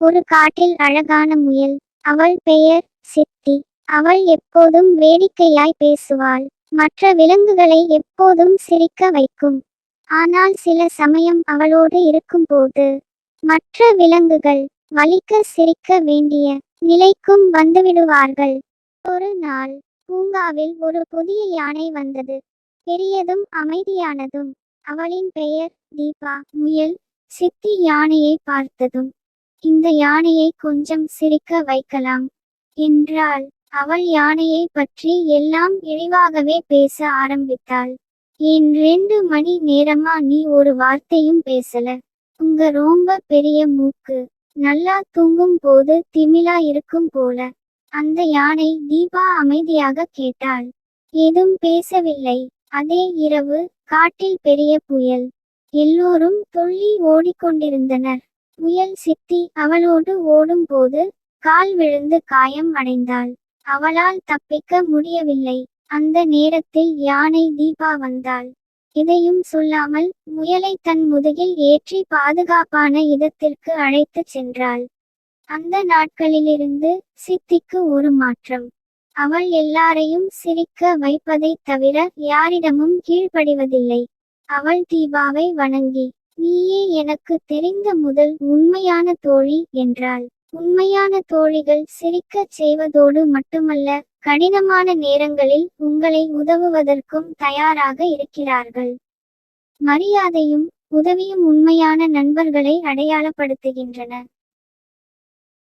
ஒரு காட்டில் அழகான முயல். அவள் பெயர் சித்தி. அவள் எப்போதும் வேடிக்கையாய் பேசுவாள். மற்ற விலங்குகளை எப்போதும் சிரிக்க வைக்கும். ஆனால் சில சமயம் அவளோடு இருக்கும்போது மற்ற விலங்குகள் வலிக்க சிரிக்க வேண்டிய நிலைக்கும் வந்துவிடுவார்கள். ஒரு நாள் பூங்காவில் ஒரு புதிய யானை வந்தது. பெரியதும் அமைதியானதும். அவளின் பெயர் தீபா. முயல் சித்தி யானையை பார்த்ததும், இந்த யானையை கொஞ்சம் சிரிக்க வைக்கலாம் என்றாள். அவள் யானையை பற்றி எல்லாம் இழிவாகவே பேச ஆரம்பித்தாள். ஏன் 2 மணி நேரமா நீ ஒரு வார்த்தையும் பேசல? உங்க ரொம்ப பெரிய மூக்கு நல்லா தூங்கும் போது திமிலா இருக்கும் போல. அந்த யானை தீபா அமைதியாக கேட்டாள். ஏதும் பேசவில்லை. அதே இரவு காட்டில் பெரிய புயல். எல்லோரும் துள்ளி ஓடிக்கொண்டிருந்தனர். முயல் சித்தி அவளோடு ஓடும்போது கால் விழுந்து காயம் அடைந்தாள். அவளால் தப்பிக்க முடியவில்லை. அந்த நேரத்தில் யானை தீபா வந்தாள். எதையும் சொல்லாமல் முயலை தன் முதுகில் ஏற்றி பாதுகாப்பான இடத்திற்கு அழைத்துச் சென்றாள். அந்த நாட்களிலிருந்து சித்திக்கு ஒரு மாற்றம். அவள் எல்லாரையும் சிரிக்க வைப்பதைத் தவிர யாரிடமும் கீழ்ப்படிவதில்லை. அவள் தீபாவை வணங்கி, நீயே எனக்கு தெரிந்த முதல் உண்மையான தோழி என்றாள். உண்மையான தோழிகள் சிரிக்கச் செய்வதோடு மட்டுமல்ல, கடினமான நேரங்களில் உங்களை உதவுவதற்கும் தயாராக இருக்கிறார்கள். மரியாதையும் உதவியும் உண்மையான நண்பர்களை அடையாளப்படுத்துகின்றன.